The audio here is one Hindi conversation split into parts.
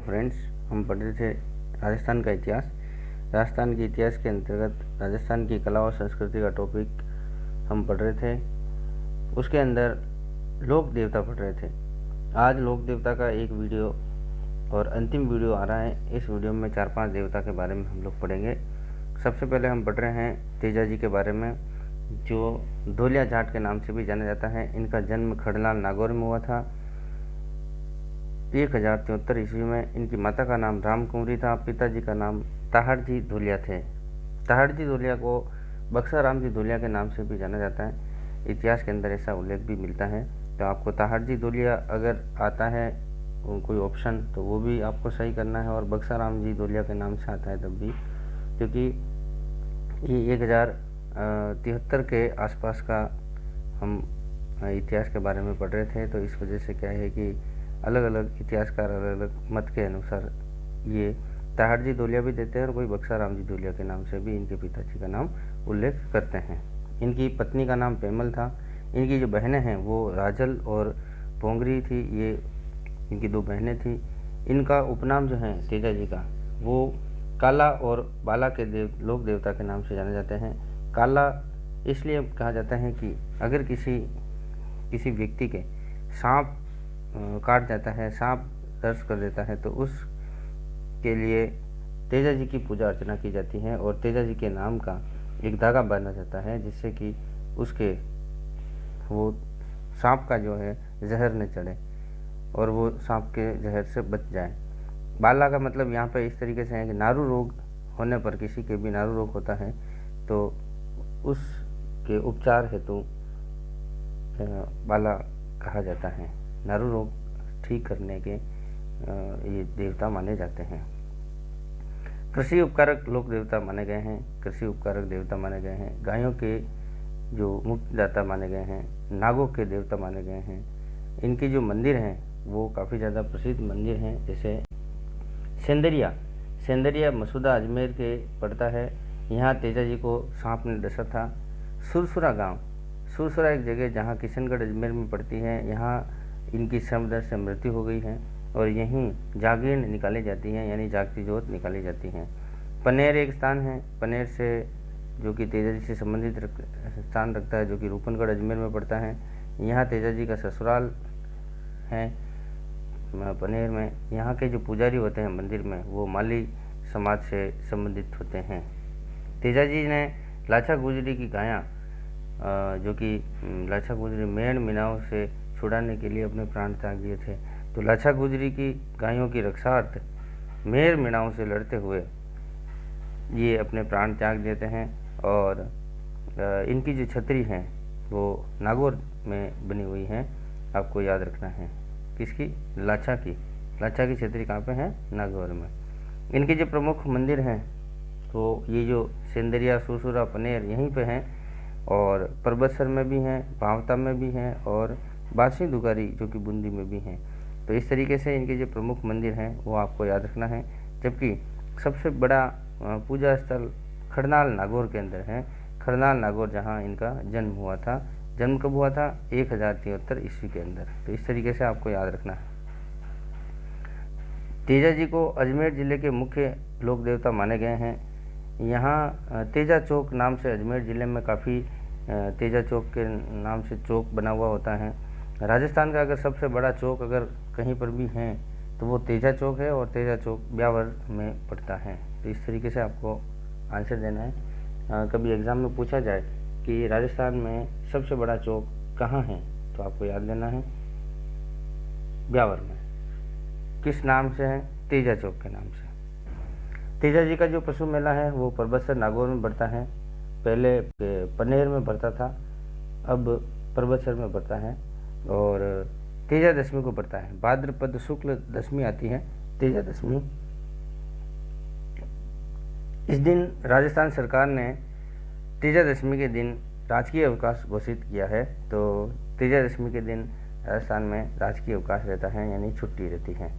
फ्रेंड्स, हम पढ़ रहे थे राजस्थान का इतिहास। राजस्थान के इतिहास के अंतर्गत राजस्थान की कला और संस्कृति का टॉपिक हम पढ़ रहे थे। उसके अंदर लोक देवता पढ़ रहे थे। आज लोक देवता का एक वीडियो और अंतिम वीडियो आ रहा है। इस वीडियो में 4-5 देवता के बारे में हम लोग पढ़ेंगे। सबसे पहले हम पढ़ रहे हैं तेजा जी के बारे में, जो धोलिया जाट के नाम से भी जाना जाता है। इनका जन्म खड़लाल नागौर में हुआ था 1073 ईस्वी में। इनकी माता का नाम राम कुंवरी था। पिताजी का नाम ताहड़जी धोलिया थे। ताहड़जी धोलिया को बक्सा राम जी धोलिया के नाम से भी जाना जाता है। इतिहास के अंदर ऐसा उल्लेख भी मिलता है। तो आपको ताहड़जी धोलिया अगर आता है कोई ऑप्शन, तो वो भी आपको सही करना है। और बक्सा राम जी धोलिया के नाम से आता है तब भी, क्योंकि ये 1073 के आसपास का हम इतिहास के बारे में पढ़ रहे थे। तो इस वजह से क्या है कि अलग अलग इतिहासकार अलग अलग मत के अनुसार ये ताहड़जी धोलिया भी देते हैं और कोई बक्सा राम जी धोलिया के नाम से भी इनके पिताजी का नाम उल्लेख करते हैं। इनकी पत्नी का नाम पेमल था। इनकी जो बहनें हैं वो राजल और पोंगरी थी। ये इनकी 2 बहनें थी। इनका उपनाम जो है तेजा जी का, वो काला और बाला के लोक देवता के नाम से जाने जाते हैं। काला इसलिए कहा जाता है कि अगर किसी व्यक्ति के सांप काट जाता है, सांप दर्श कर देता है, तो उसके लिए तेजा जी की पूजा अर्चना की जाती है और तेजा जी के नाम का एक धागा बांधा जाता है, जिससे कि उसके वो सांप का जो है जहर न चढ़े और वो सांप के जहर से बच जाए। बाला का मतलब यहाँ पे इस तरीके से है कि नारू रोग होने पर, किसी के भी नारू रोग होता है तो उसके उपचार हेतु बाला कहा जाता है। नारू रोग ठीक करने के ये देवता माने जाते हैं। कृषि उपकारक लोक देवता माने गए हैं। कृषि उपकारक देवता माने गए हैं। गायों के जो मुक्तिदाता माने गए हैं। नागों के देवता माने गए हैं। इनके जो मंदिर हैं वो काफ़ी ज़्यादा प्रसिद्ध मंदिर हैं, जैसे सेंदरिया मसूदा अजमेर के पड़ता है। यहाँ तेजा जी को सांप ने डसा था। सुरसुरा एक जगह जहाँ किशनगढ़ अजमेर में पड़ती है। यहाँ इनकी श्रमदर्द से मृत्यु हो गई है और यहीं जागीर निकाली जाती है, यानी जागती जोत निकाली जाती है। पनेर एक स्थान है, पनेर से जो कि तेजा जी से संबंधित स्थान रखता है, जो कि रूपनगढ़ अजमेर में पड़ता है। यहाँ तेजा जी का ससुराल है पनेर में। यहाँ के जो पुजारी होते हैं मंदिर में, वो माली समाज से संबंधित होते हैं। तेजा जी ने लाछा गुजरी की गायां, जो कि लाछा गुजरी मेण मीनाओं से छुड़ाने के लिए अपने प्राण त्याग दिए थे। तो लाछा गुजरी की गायों की रक्षार्थ मेर मीणाओं से लड़ते हुए ये अपने प्राण त्याग देते हैं। और इनकी जो छतरी हैं वो नागौर में बनी हुई है, आपको याद रखना है। किसकी? लाछा की छतरी कहाँ पे है? नागौर में। इनके जो प्रमुख मंदिर हैं तो ये जो सेंदरिया, सुरसुरा, पनेर यहीं पे हैं, और परबतसर में भी हैं, भावता में भी हैं, और बासी दुगारी जो कि बूंदी में भी हैं। तो इस तरीके से इनके जो प्रमुख मंदिर हैं वो आपको याद रखना है। जबकि सबसे बड़ा पूजा स्थल खड़नाल नागौर के अंदर है। खड़नाल नागौर, जहाँ इनका जन्म हुआ था। जन्म कब हुआ था? 1073 ईस्वी के अंदर। तो इस तरीके से आपको याद रखना है। तेजा जी को अजमेर ज़िले के मुख्य लोक देवता माने गए हैं। यहाँ तेजा चौक नाम से अजमेर ज़िले में काफ़ी तेजा चौक के नाम से चौक बना हुआ होता है। राजस्थान का अगर सबसे बड़ा चौक अगर कहीं पर भी है तो वो तेजा चौक है, और तेजा चौक ब्यावर में पड़ता है। तो इस तरीके से आपको आंसर देना है। कभी एग्ज़ाम में पूछा जाए कि राजस्थान में सबसे बड़ा चौक कहाँ है, तो आपको याद देना है ब्यावर में। किस नाम से है? तेजा चौक के नाम से। तेजा जी का जो पशु मेला है वो परबतसर नागौर में बढ़ता है। पहले पनेर में बढ़ता था, अब परबतसर में बढ़ता है, और तेजा दशमी को बढ़ता है। भाद्रपद शुक्ल दशमी आती है तेजा दशमी। इस दिन राजस्थान सरकार ने तेजा दशमी के दिन राजकीय अवकाश घोषित किया है। तो तेजा दशमी के दिन राजस्थान में राजकीय अवकाश रहता है, यानी छुट्टी रहती है।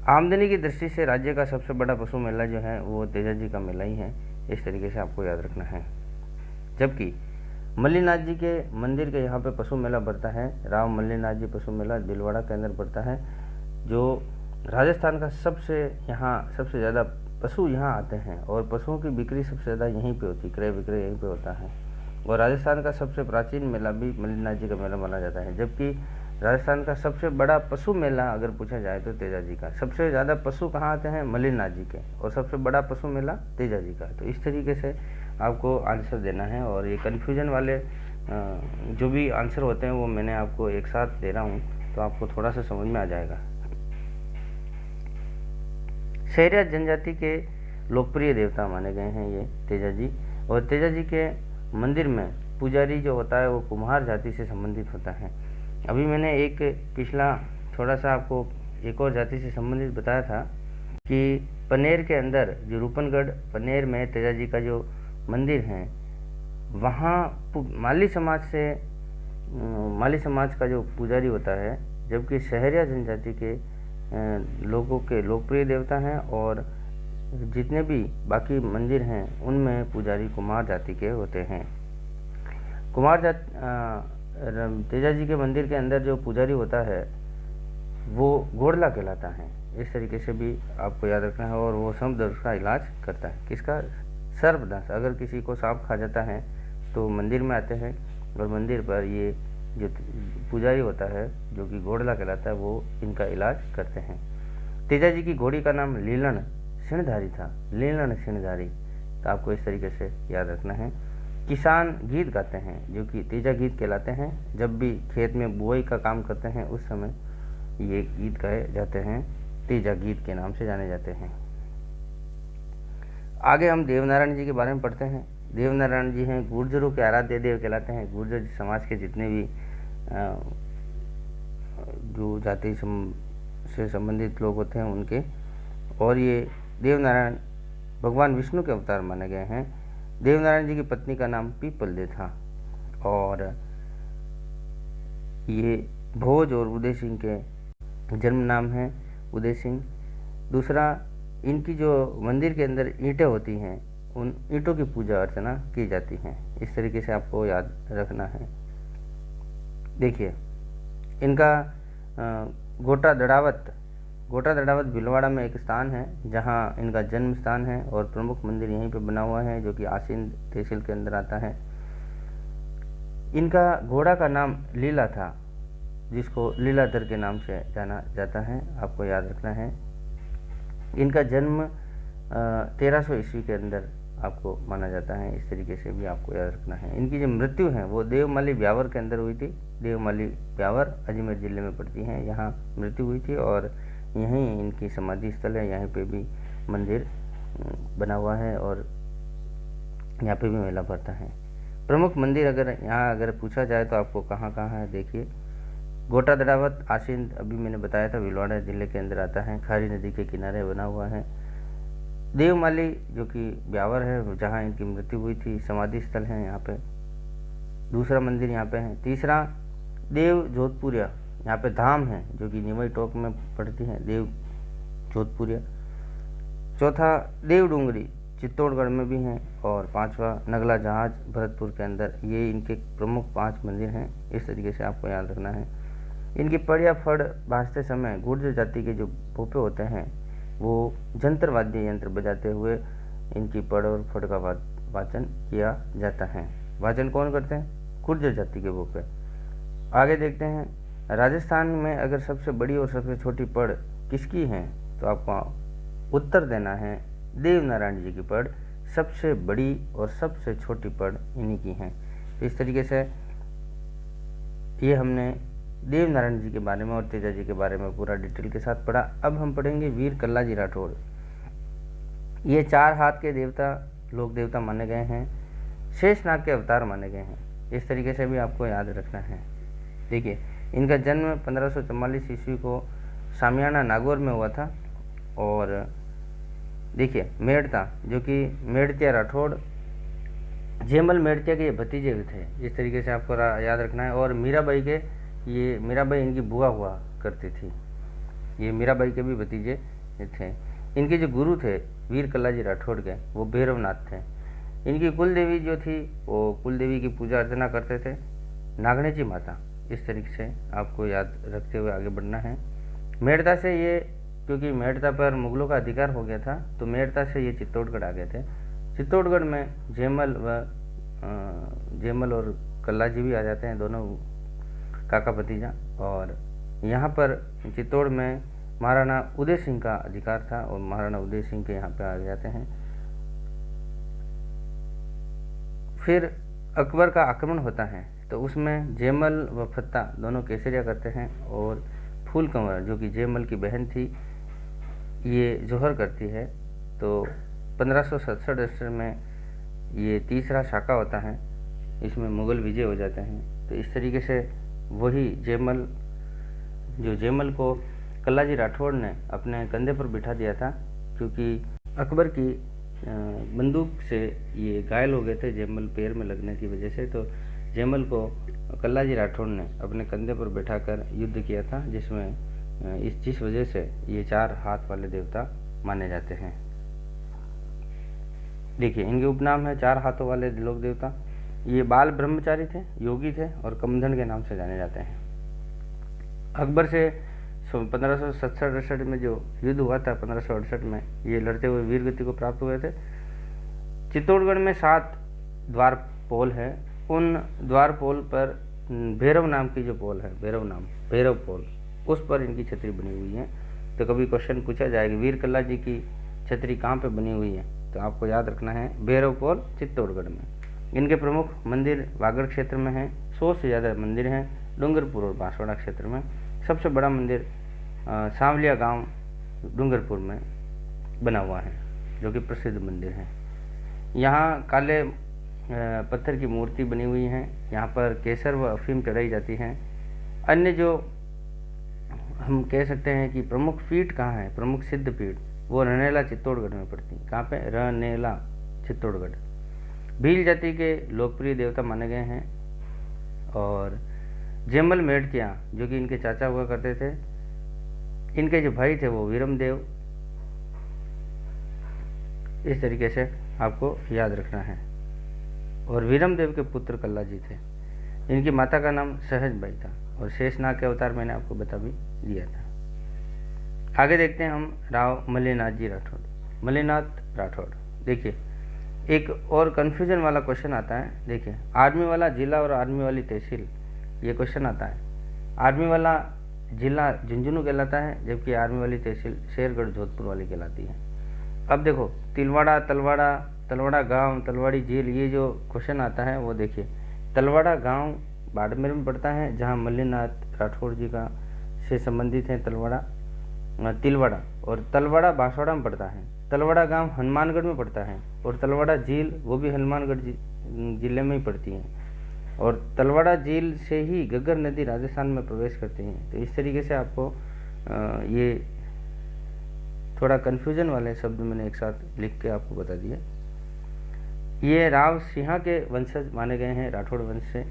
आमदनी की दृष्टि से राज्य का सबसे बड़ा पशु मेला जो है वो तेजा जी का मेला ही है। इस तरीके से आपको याद रखना है। जबकि मल्लीनाथ जी के मंदिर के यहाँ पे पशु मेला बढ़ता है। राव मल्लीनाथ जी पशु मेला दिलवाड़ा के अंदर बढ़ता है, जो राजस्थान का सबसे ज़्यादा पशु यहाँ आते हैं और पशुओं की बिक्री सबसे ज़्यादा यहीं पे होती है, क्रय विक्रय यहीं पे होता है। और राजस्थान का सबसे प्राचीन मेला भी मल्लिनाथ जी का मेला माना जाता है, जबकि राजस्थान का सबसे बड़ा पशु मेला अगर पूछा जाए तो तेजाजी का। सबसे ज़्यादा पशु कहाँ आते हैं? मल्लिनाथ जी के, और सबसे बड़ा पशु मेला तेजाजी का। तो इस तरीके से आपको आंसर देना है, और ये कन्फ्यूजन वाले जो भी आंसर होते हैं वो मैंने आपको एक साथ दे रहा हूँ, तो आपको थोड़ा सा समझ में आ जाएगा। शहरिया जनजाति के लोकप्रिय देवता माने गए हैं ये तेजाजी, और तेजाजी के मंदिर में पुजारी जो होता है वो कुम्हार जाति से संबंधित होता है। अभी मैंने एक पिछला थोड़ा सा आपको एक और जाति से संबंधित बताया था कि पनेर के अंदर जो रूपनगढ़ पनेर में तेजाजी का जो मंदिर है, वहाँ माली समाज का जो पुजारी होता है, जबकि शहरिया जनजाति के लोगों के लोकप्रिय देवता हैं, और जितने भी बाकी मंदिर हैं उनमें पुजारी कुमार जाति के होते हैं। तेजाजी के मंदिर के अंदर जो पुजारी होता है वो घोड़ला कहलाता है। इस तरीके से भी आपको याद रखना है, और वो सर्पदंश का इलाज करता है। किसका? सर्पदंश। अगर किसी को सांप खा जाता है तो मंदिर में आते हैं, और मंदिर पर ये जो पुजारी होता है जो कि घोड़ला कहलाता है वो इनका इलाज करते हैं। तेजाजी की घोड़ी का नाम लीलन सिणधारी था, लीलन सिणधारी। तो आपको इस तरीके से याद रखना है। किसान गीत गाते हैं जो कि तेजा गीत कहलाते हैं। जब भी खेत में बुआई का काम करते हैं उस समय ये गीत गाए जाते हैं, तेजा गीत के नाम से जाने जाते हैं। आगे हम देवनारायण जी के बारे में पढ़ते हैं। देवनारायण जी हैं गुर्जरों के आराध्य देव कहलाते हैं। गुर्जर समाज के जितने भी जो जाति से संबंधित लोग होते हैं उनके, और ये देवनारायण भगवान विष्णु के अवतार माने गए हैं। देवनारायण जी की पत्नी का नाम पीपलदे था, और ये भोज और उदय सिंह के जन्म नाम है, उदय सिंह। दूसरा, इनकी जो मंदिर के अंदर ईंटें होती हैं उन ईंटों की पूजा अर्चना की जाती है। इस तरीके से आपको याद रखना है। देखिए, इनका गोटा दड़ावत भीलवाड़ा में एक स्थान है जहां इनका जन्म स्थान है, और प्रमुख मंदिर यहीं पे बना हुआ है जो कि आसीन तहसील के अंदर आता है। इनका घोड़ा का नाम लीला था, जिसको लीलाधर के नाम से जाना जाता है। आपको याद रखना है। इनका जन्म 1300 ईस्वी के अंदर आपको माना जाता है। इस तरीके से भी आपको याद रखना है। इनकी जो मृत्यु है वो देवमाली ब्यावर के अंदर हुई थी। देवमाली ब्यावर अजमेर जिले में पड़ती है, यहाँ मृत्यु हुई थी, और यहीं इनकी समाधि स्थल है। यहाँ पे भी मंदिर बना हुआ है, और यहाँ पे भी मेला पड़ता है। प्रमुख मंदिर अगर पूछा जाए तो आपको कहाँ कहाँ है, देखिए। गोटा दड़ावत आसीन, अभी मैंने बताया था, भीलवाड़ा जिले के अंदर आता है, खारी नदी के किनारे बना हुआ है। देवमाली जो कि ब्यावर है, जहाँ इनकी मृत्यु हुई थी, समाधि स्थल है यहाँ पे। दूसरा मंदिर यहाँ पे है। तीसरा, देव जोधपुरिया, यहाँ पे धाम है जो कि निवई टोक में पड़ती है, देव जोधपुरिया। चौथा, देव डूंगरी चित्तौड़गढ़ में भी हैं, और पांचवा, नगला जहाज भरतपुर के अंदर। ये इनके प्रमुख 5 मंदिर हैं। इस तरीके से आपको याद रखना है। इनकी पड़ या फड़ भाजते समय गुर्जर जाति के जो भोपे होते हैं वो जंतर वाद्य यंत्र बजाते हुए इनकी पड़ और फड़ का वाचन किया जाता है। वाचन कौन करते हैं? गुर्जर जाति के भोपे। आगे देखते हैं, राजस्थान में अगर सबसे बड़ी और सबसे छोटी पड़ किसकी है तो आपको उत्तर देना है देवनारायण जी की पड़ सबसे बड़ी और सबसे छोटी पड़ इन्हीं की है। तो इस तरीके से ये हमने देवनारायण जी के बारे में और तेजा जी के बारे में पूरा डिटेल के साथ पढ़ा। अब हम पढ़ेंगे वीर कल्लाजी राठौड़। ये 4 हाथ के देवता, लोक देवता माने गए हैं, शेषनाग के अवतार माने गए हैं। इस तरीके से भी आपको याद रखना है। देखिए, इनका जन्म 1544 ईस्वी को सामियाना नागौर में हुआ था। और देखिए, मेड़ता जो कि मेड़तिया राठौड़, जेमल मेड़तिया के ये भतीजे थे। इस तरीके से आपको याद रखना है। और मीराबाई के, ये मीराबाई इनकी बुआ हुआ करती थी। ये मीराबाई के भी भतीजे थे। इनके जो गुरु थे वीर कल्लाजी राठौड़ के, वो भैरवनाथ थे। इनकी कुल देवी जो थी वो कुल देवी की पूजा अर्चना करते थे, नागणेची माता। इस तरीके से आपको याद रखते हुए आगे बढ़ना है। मेड़ता से ये क्योंकि मेड़ता पर मुगलों का अधिकार हो गया था, तो मेड़ता से ये चित्तौड़गढ़ आ गए थे। चित्तौड़गढ़ में जेमल और कल्लाजी भी आ जाते हैं, दोनों काका भतीजा। और यहाँ पर चित्तौड़ में महाराणा उदय सिंह का अधिकार था और महाराणा उदय सिंह के यहाँ पे आ जाते हैं। फिर अकबर का आक्रमण होता है, तो उसमें जेमल व फत्ता दोनों केसरिया करते हैं और फूल कंवर जो कि जेमल की बहन थी ये जोहर करती है। तो 1567 में ये तीसरा शाका होता है, इसमें मुग़ल विजय हो जाते हैं। तो इस तरीके से वही जेमल को कल्लाजी राठौड़ ने अपने कंधे पर बिठा दिया था, क्योंकि अकबर की बंदूक से ये घायल हो गए थे जेमल पैर में लगने की वजह से। तो जेमल को कल्लाजी राठौड़ ने अपने कंधे पर बैठाकर युद्ध किया था, जिसमें जिस वजह से ये 4 हाथ वाले देवता माने जाते हैं। देखिए, इनके उपनाम है 4 हाथों वाले लोक देवता। ये बाल ब्रह्मचारी थे, योगी थे और कमधन के नाम से जाने जाते हैं। अकबर से 1567 में जो युद्ध हुआ था 1568 में, ये लड़ते हुए वीर गति को प्राप्त हुए थे। चित्तौड़गढ़ में 7 द्वारपोल है। उन द्वारपोल पर भैरव नाम की जो पोल है, भैरव पोल, उस पर इनकी छतरी बनी हुई है। तो कभी क्वेश्चन पूछा जाएगा वीर कल्लाजी की छतरी कहाँ पे बनी हुई है, तो आपको याद रखना है भैरव पोल चित्तौड़गढ़ में। इनके प्रमुख मंदिर वागड़ क्षेत्र में हैं, 100 से ज़्यादा मंदिर हैं डूंगरपुर और बांसवाड़ा क्षेत्र में। सबसे बड़ा मंदिर सांवलिया गांव डूंगरपुर में बना हुआ है, जो कि प्रसिद्ध मंदिर है। यहाँ काले पत्थर की मूर्ति बनी हुई है। यहाँ पर केसर व अफीम चढ़ाई जाती है। अन्य जो हम कह सकते हैं कि प्रमुख पीठ कहाँ है, प्रमुख सिद्ध पीठ, वो रनेला चित्तौड़गढ़ में पड़ती है। कहाँ पे? रनेला चित्तौड़गढ़। भील जाति के लोकप्रिय देवता माने गए हैं। और जेमल मेड़किया जो कि इनके चाचा हुआ करते थे, इनके जो भाई थे वो वीरमदेव। इस तरीके से आपको याद रखना है। और वीरमदेव के पुत्र कल्लाजी थे। इनकी माता का नाम सहजबाई था और शेषनाग के अवतार मैंने आपको बता भी दिया था। आगे देखते हैं हम राव मल्लीनाथ जी राठौड़। मल्लीनाथ राठौड़, देखिए एक और कन्फ्यूजन वाला क्वेश्चन आता है। देखिए, आर्मी वाला जिला और आर्मी वाली तहसील, ये क्वेश्चन आता है। आर्मी वाला जिला झुंझुनू कहलाता है, जबकि आर्मी वाली तहसील शेरगढ़ जोधपुर वाली कहलाती है। अब देखो, तिलवाड़ा, तलवाड़ा गांव, तलवाड़ी झील, ये जो क्वेश्चन आता है वो देखिए, तलवाड़ा गांव बाड़मेर में पड़ता है, जहां मल्लीनाथ राठौड़ जी का से संबंधित है तिलवाड़ा। और तलवाड़ा बांसवाड़ा में पड़ता है। तलवाड़ा गांव हनुमानगढ़ में पड़ता है और तलवाड़ा झील वो भी हनुमानगढ़ जिले में ही पड़ती है। और तलवाड़ा झील से ही घग्गर नदी राजस्थान में प्रवेश करती है। तो इस तरीके से आपको ये थोड़ा कन्फ्यूजन वाले शब्द मैंने एक साथ लिख के आपको बता दिया। ये राव सिंहा के वंशज माने गए हैं, राठौड़ वंश से।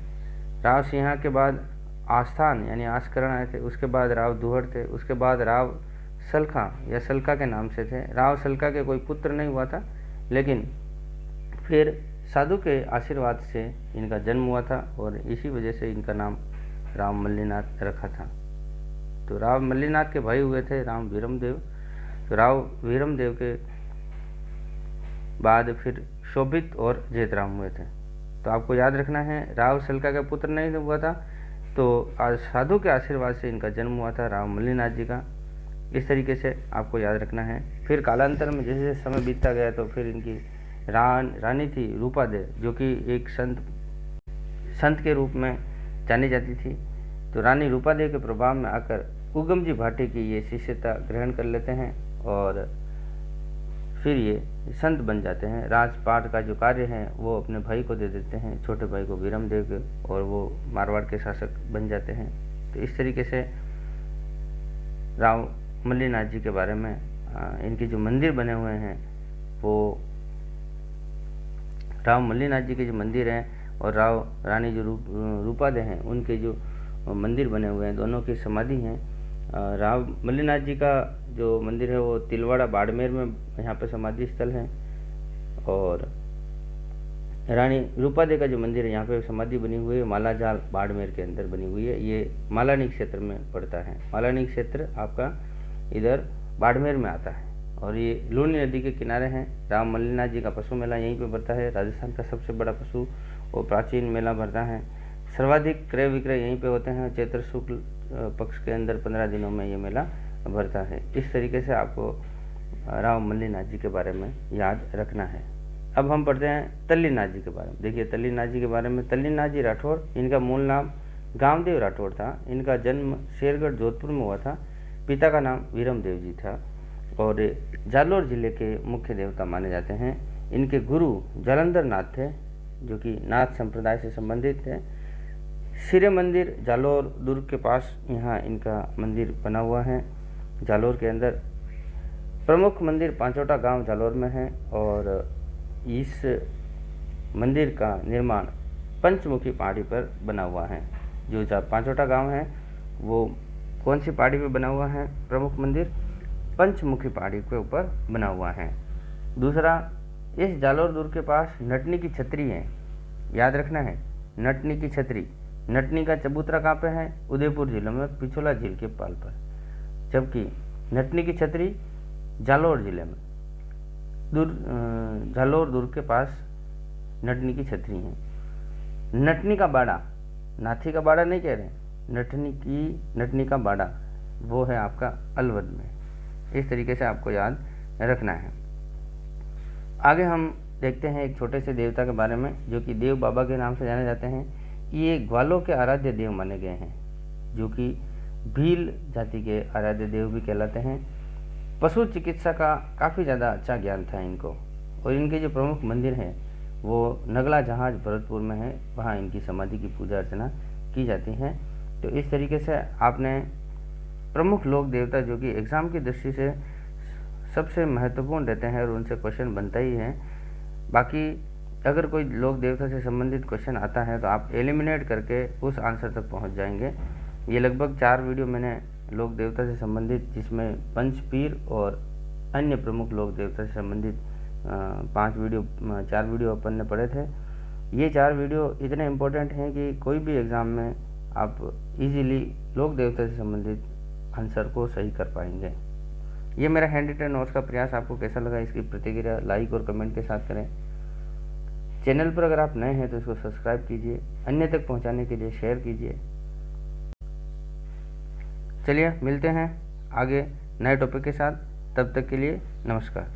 राव सिंहा के बाद आस्थान यानी आस्करण आए थे, उसके बाद राव दुहड़ थे, उसके बाद राव सलखा या सलका के नाम से थे। राव सलका के कोई पुत्र नहीं हुआ था, लेकिन फिर साधु के आशीर्वाद से इनका जन्म हुआ था और इसी वजह से इनका नाम राव मल्लीनाथ रखा था। तो राव मल्लीनाथ के भाई हुए थे राव वीरमदेव। तो राव वीरमदेव के बाद फिर शोभित और जेतराम हुए थे। तो आपको याद रखना है, राव सलका का पुत्र नहीं हुआ था, तो साधु के आशीर्वाद से इनका जन्म हुआ था राव मल्लीनाथ जी का। इस तरीके से आपको याद रखना है। फिर कालांतर में जैसे जैसे समय बीतता गया तो फिर इनकी रानी थी रूपादेव, जो कि एक संत के रूप में जानी जाती थी। तो रानी रूपादेव के प्रभाव में आकर उगम जी भाटी की ये शिष्यता ग्रहण कर लेते हैं और फिर ये संत बन जाते हैं। राजपाट का जो कार्य है वो अपने भाई को दे देते हैं, छोटे भाई को वीरमदेव के, और वो मारवाड़ के शासक बन जाते हैं। तो इस तरीके से राव मल्लीनाथ जी के बारे में इनके जो मंदिर बने हुए हैं वो राव मल्लीनाथ जी के जो मंदिर हैं और राव रानी जो रूपादे हैं उनके जो मंदिर बने हुए हैं, दोनों की समाधि हैं। राव मल्लीनाथ जी का जो मंदिर है वो तिलवाड़ा बाड़मेर में यहाँ पे समाधि स्थल है, और रानी रूपादे का जो मंदिर है यहाँ पे समाधि बनी हुई है मालाजाल बाड़मेर के अंदर बनी हुई है। ये मालानी क्षेत्र में पड़ता है। मालानी क्षेत्र आपका इधर बाड़मेर में आता है और ये लूनी नदी के किनारे हैं। राम मल्लीनाथ जी का पशु मेला यहीं पे भरता है। राजस्थान का सबसे बड़ा पशु और प्राचीन मेला भरता है। सर्वाधिक क्रय विक्रय यहीं पे होते हैं। चैत्र शुक्ल पक्ष के अंदर 15 दिनों में ये मेला भरता है। इस तरीके से आपको राम मल्लीनाथ जी के बारे में याद रखना है। अब हम पढ़ते हैं तल्लीनाथ जी के बारे में। देखिए तल्लीनाथ जी के बारे में, तल्लीनाथ जी राठौर, इनका मूल नाम गामदेव राठौर था। इनका जन्म शेरगढ़ जोधपुर में हुआ था। पिता का नाम वीरमदेव जी था और जालोर जिले के मुख्य देवता माने जाते हैं। इनके गुरु जालंधर नाथ थे जो कि नाथ संप्रदाय से संबंधित थे। सिरे मंदिर जालोर दुर्ग के पास यहाँ इनका मंदिर बना हुआ है। जालोर के अंदर प्रमुख मंदिर पांचोटा गांव जालोर में है और इस मंदिर का निर्माण पंचमुखी पहाड़ी पर बना हुआ है। जो पांचोटा गांव है वो कौन सी पहाड़ी पर बना हुआ है? प्रमुख मंदिर पंचमुखी पहाड़ी के ऊपर बना हुआ है। दूसरा, इस जालोर दुर्ग के पास नटनी की छतरी है, याद रखना है। नटनी की छतरी, नटनी का चबूतरा कहाँ पे है? उदयपुर जिले में पिछोला झील के पाल पर, जबकि नटनी की छतरी जालोर जिले में जालोर दुर्ग के पास नटनी की छतरी है। नटनी का बाड़ा, नाथी का बाड़ा नहीं कह रहे, नटनी का बाड़ा वो है आपका अलवद में। इस तरीके से आपको याद रखना है। आगे हम देखते हैं एक छोटे से देवता के बारे में जो कि देव बाबा के नाम से जाने जाते हैं। ये ग्वालों के आराध्य देव माने गए हैं जो कि भील जाति के आराध्य देव भी कहलाते हैं। पशु चिकित्सा का काफ़ी ज़्यादा अच्छा ज्ञान था इनको और इनके जो प्रमुख मंदिर हैं वो नगला जहाज भरतपुर में है। वहाँ इनकी समाधि की पूजा अर्चना की जाती है। तो इस तरीके से आपने प्रमुख लोक देवता जो कि एग्ज़ाम की दृष्टि से सबसे महत्वपूर्ण रहते हैं और उनसे क्वेश्चन बनता ही है। बाकी अगर कोई लोक देवता से संबंधित क्वेश्चन आता है तो आप एलिमिनेट करके उस आंसर तक पहुंच जाएंगे। ये लगभग 4 वीडियो मैंने लोक देवता से संबंधित, जिसमें पंचपीर और अन्य प्रमुख लोक देवता से संबंधित 4 वीडियो अपन ने पढ़े थे। ये 4 वीडियो इतने इम्पोर्टेंट हैं कि कोई भी एग्ज़ाम में आप इजीली लोक देवता से संबंधित आंसर को सही कर पाएंगे। ये मेरा हैंड रिटन नोट्स का प्रयास आपको कैसा लगा, इसकी प्रतिक्रिया लाइक और कमेंट के साथ करें। चैनल पर अगर आप नए हैं तो इसको सब्सक्राइब कीजिए, अन्य तक पहुंचाने के लिए शेयर कीजिए। चलिए मिलते हैं आगे नए टॉपिक के साथ, तब तक के लिए नमस्कार।